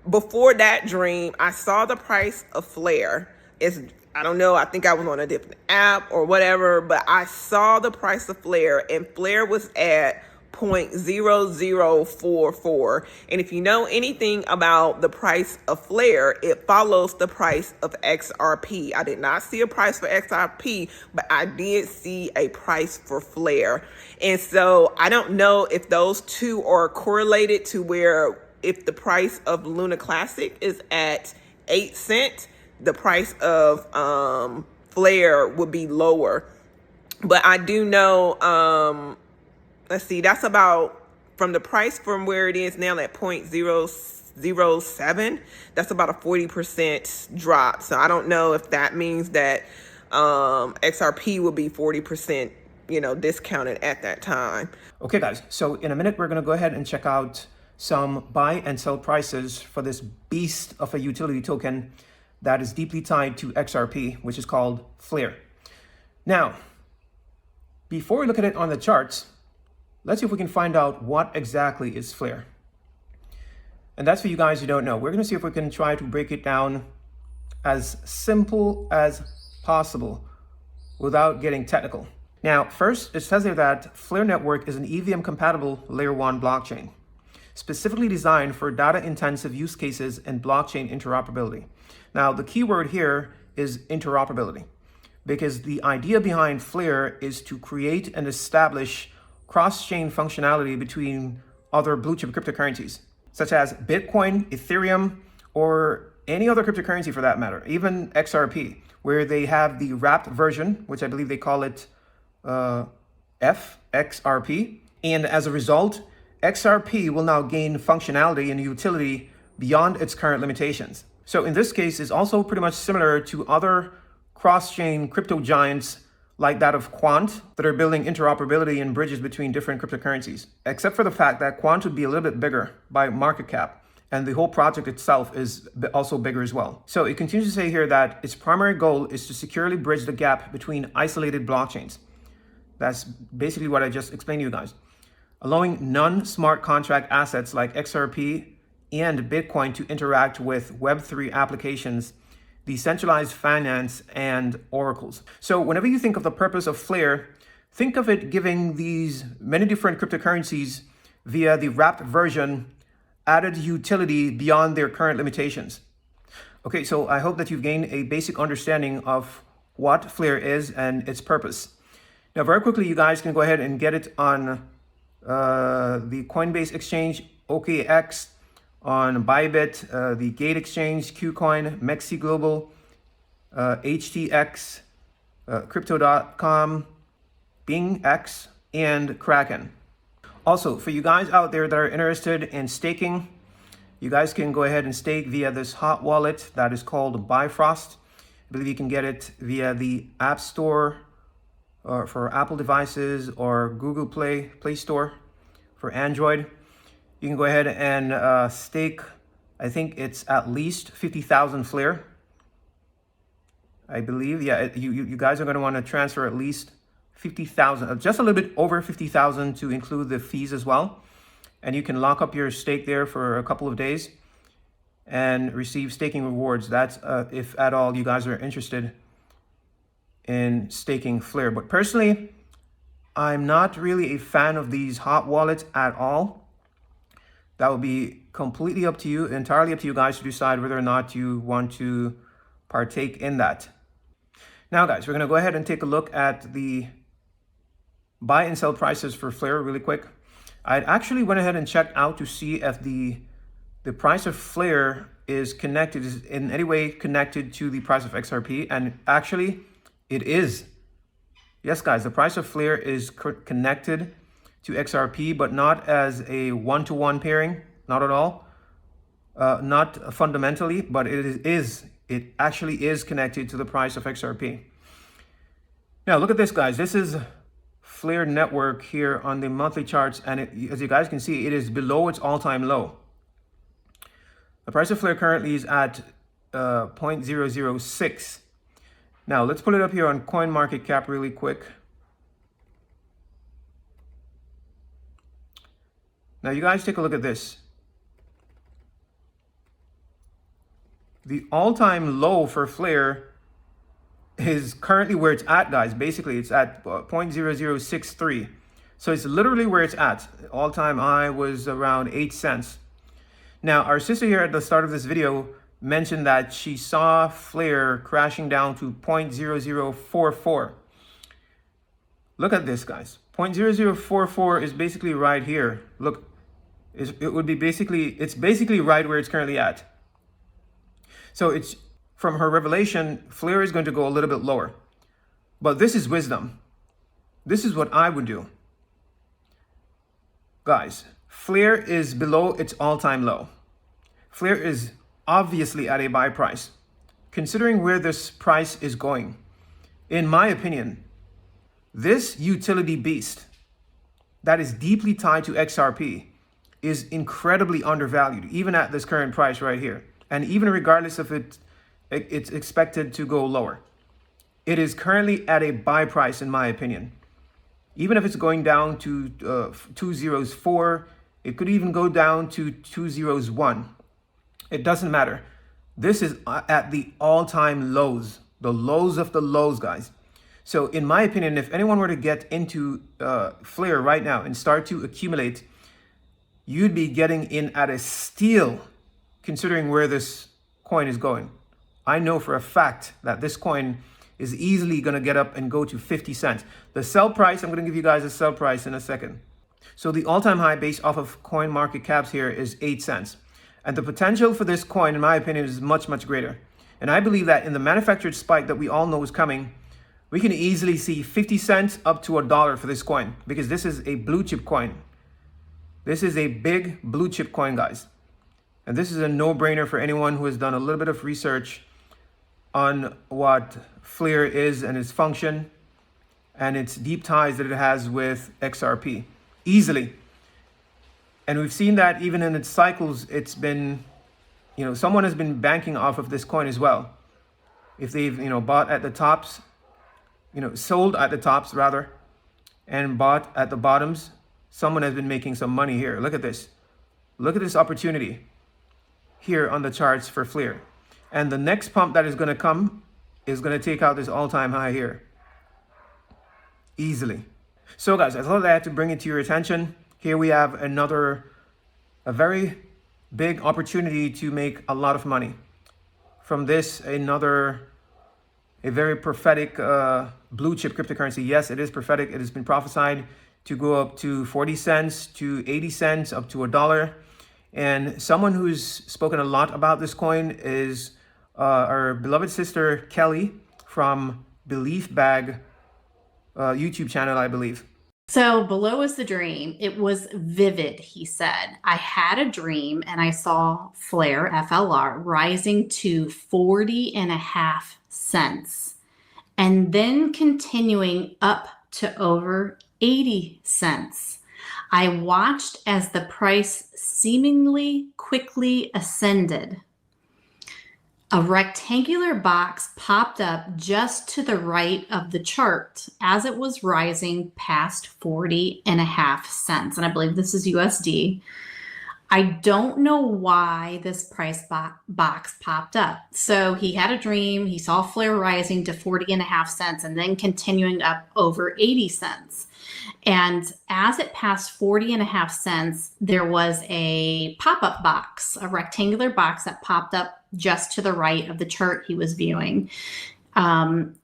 before that dream, I saw the price of Flare. I don't know, I think I was on a different app or whatever, but I saw the price of Flare, and Flare was at 0.0044. And if you know anything about the price of Flare, it follows the price of XRP. I did not see a price for XRP, but I did see a price for Flare. And so I don't know if those two are correlated to where if the price of Luna Classic is at 8 cents, the price of Flare would be lower. But I do know, let's see, that's about from the price from where it is now at 0.007, that's about a 40% drop. So I don't know if that means that XRP will be 40%, discounted at that time. Okay, guys, so in a minute, we're going to go ahead and check out some buy and sell prices for this beast of a utility token that is deeply tied to XRP, which is called Flare. Now, before we look at it on the charts, let's see if we can find out what exactly is Flare. And that's for you guys who don't know. We're going to see if we can try to break it down as simple as possible without getting technical. Now, first, it says here that Flare Network is an EVM-compatible Layer 1 blockchain, specifically designed for data-intensive use cases and blockchain interoperability. Now, the key word here is interoperability, because the idea behind Flare is to create and establish cross-chain functionality between other blue-chip cryptocurrencies, such as Bitcoin, Ethereum, or any other cryptocurrency for that matter, even XRP, where they have the wrapped version, which I believe they call it XRP. And as a result, XRP will now gain functionality and utility beyond its current limitations. So in this case, it's also pretty much similar to other cross-chain crypto giants like that of Quant that are building interoperability and bridges between different cryptocurrencies, except for the fact that Quant would be a little bit bigger by market cap, and the whole project itself is also bigger as well. So it continues to say here that its primary goal is to securely bridge the gap between isolated blockchains. That's basically what I just explained to you guys, allowing non-smart contract assets like XRP and Bitcoin to interact with Web3 applications, decentralized finance, and oracles. So whenever you think of the purpose of Flare, think of it giving these many different cryptocurrencies via the wrapped version added utility beyond their current limitations. Okay, so I hope that you've gained a basic understanding of what Flare is and its purpose. Now, very quickly, you guys can go ahead and get it on the Coinbase exchange, OKX, on Bybit, the Gate exchange, KuCoin, Mexi Global, HTX, Crypto.com, BingX, and Kraken. Also, for you guys out there that are interested in staking, you guys can go ahead and stake via this hot wallet that is called Bifrost. I believe you can get it via the App Store or for Apple devices or Google Play Store for Android. You can go ahead and stake, I think it's at least 50,000 Flare. I believe, yeah, you guys are going to want to transfer at least 50,000, just a little bit over 50,000 to include the fees as well. And you can lock up your stake there for a couple of days and receive staking rewards. That's if at all you guys are interested in staking Flare. But personally, I'm not really a fan of these hot wallets at all. That will be completely up to you, entirely up to you guys to decide whether or not you want to partake in that. Now, guys, we're going to go ahead and take a look at the buy and sell prices for Flare really quick. I actually went ahead and checked out to see if the price of Flare is connected, is in any way connected to the price of XRP, and actually it is. Yes, guys, the price of Flare is connected to XRP, but not as a one-to-one pairing, not at all, not fundamentally, but it actually is connected to the price of XRP. Now, look at this, guys. This is Flare Network here on the monthly charts, and as you guys can see, it is below its all-time low. The price of Flare currently is at 0.006. Now, let's pull it up here on CoinMarketCap really quick. Now, you guys take a look at this. The all-time low for Flare is currently where it's at, guys. Basically, it's at 0.0063. So it's literally where it's at. All-time high was around 8 cents. Now, our sister here at the start of this video mentioned that she saw Flare crashing down to 0.0044. Look at this, guys. 0.0044 is basically right here. Look, it's basically right where it's currently at. So it's from her revelation, Flare is going to go a little bit lower. But this is wisdom. This is what I would do. Guys, Flare is below its all-time low. Flare is obviously at a buy price. Considering where this price is going, in my opinion, this utility beast that is deeply tied to XRP is incredibly undervalued, even at this current price right here. And even regardless of it's expected to go lower. It is currently at a buy price, in my opinion. Even if it's going down to 204, it could even go down to 201. It doesn't matter. This is at the all-time lows, the lows of the lows, guys. So in my opinion, if anyone were to get into Flare right now and start to accumulate, you'd be getting in at a steal considering where this coin is going. I know for a fact that this coin is easily going to get up and go to 50 cents. The sell price, I'm going to give you guys a sell price in a second. So the all-time high based off of coin market caps here is 8 cents. And the potential for this coin, in my opinion, is much, much greater. And I believe that in the manufactured spike that we all know is coming, we can easily see 50 cents up to $1 for this coin, because this is a blue chip coin. This is a big blue chip coin, guys. And this is a no-brainer for anyone who has done a little bit of research on what Flare is and its function and its deep ties that it has with XRP. Easily. And we've seen that even in its cycles, it's been, someone has been banking off of this coin as well. If they've, bought at the tops, sold at the tops rather, and bought at the bottoms, someone has been making some money here. Look at this. Look at this opportunity here on the charts for Flare. And the next pump that is going to come is going to take out this all-time high here. Easily. So guys, I thought I had to bring it to your attention. Here we have a very big opportunity to make a lot of money. From this, a very prophetic blue chip cryptocurrency. Yes, it is prophetic. It has been prophesied to go up to 40 cents, to 80 cents, up to $1. And someone who's spoken a lot about this coin is our beloved sister Kelly from Belief Bag YouTube channel, I believe. So below is the dream. It was vivid, he said. I had a dream and I saw Flare, FLR, rising to 40.5 cents and then continuing up to over 80 cents. I watched as the price seemingly quickly ascended. A rectangular box popped up just to the right of the chart as it was rising past 40.5 cents. And I believe this is USD. I don't know why this price box popped up. So he had a dream. He saw Flare rising to 40.5 cents and then continuing up over 80 cents. And as it passed 40.5 cents, there was a pop-up box, a rectangular box that popped up just to the right of the chart he was viewing.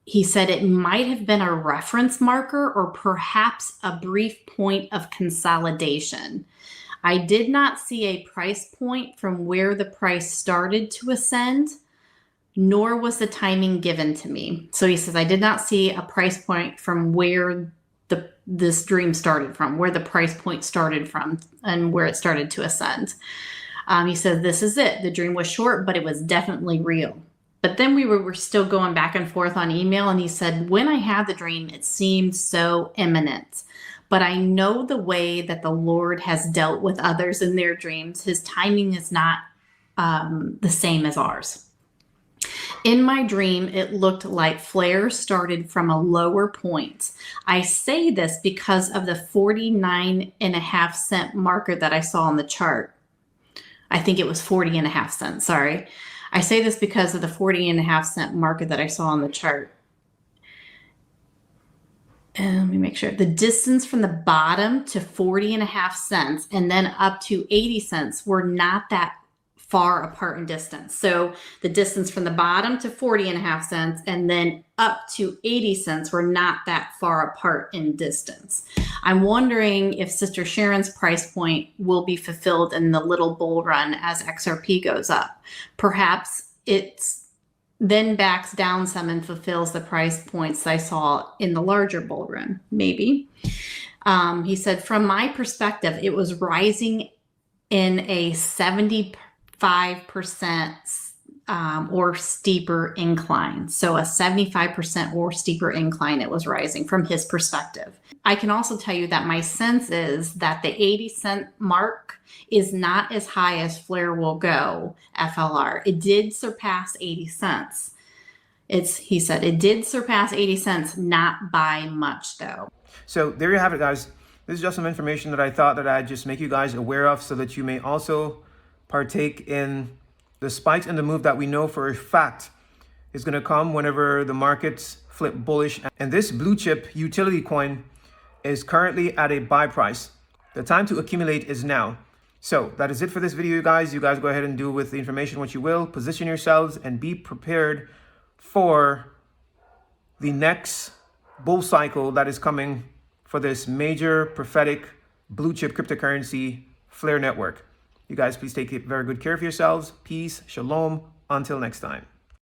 He said it might have been a reference marker or perhaps a brief point of consolidation. I did not see a price point from where the price started to ascend, nor was the timing given to me. So he says, I did not see a price point from where this dream started from, where the price point started from and where it started to ascend. He says, this is it. The dream was short, but it was definitely real. But then we were still going back and forth on email. And he said, when I had the dream, it seemed so imminent. But I know the way that the Lord has dealt with others in their dreams. His timing is not the same as ours. In my dream, it looked like Flare started from a lower point. I say this because of the 49.5 cent marker that I saw on the chart. I think it was 40.5 cents, sorry. I say this because of the 40.5 cent market that I saw on the chart. And let me make sure. The distance from the bottom to 40.5 cents and then up to 80 cents were not that far apart in distance. So the distance from the bottom to 40.5 cents and then up to 80 cents were not that far apart in distance. I'm wondering if Sister Sharon's price point will be fulfilled in the little bull run as XRP goes up. Perhaps it's then backs down some and fulfills the price points I saw in the larger bull run, maybe. He said, from my perspective, it was rising in a 75% or steeper incline. So a 75% or steeper incline it was rising from his perspective. I can also tell you that my sense is that the 80-cent mark is not as high as Flare will go, FLR. It did surpass 80 cents. He said it did surpass 80 cents, not by much though. So there you have it, guys. This is just some information that I thought that I'd just make you guys aware of so that you may also partake in the spikes and the move that we know for a fact is going to come whenever the markets flip bullish. And this blue chip utility coin is currently at a buy price. The time to accumulate is now. So that is it for this video, you guys. You guys go ahead and do with the information what you will. Position yourselves and be prepared for the next bull cycle that is coming for this major prophetic blue chip cryptocurrency Flare network. You guys please take very good care of yourselves. Peace, shalom. Until next time.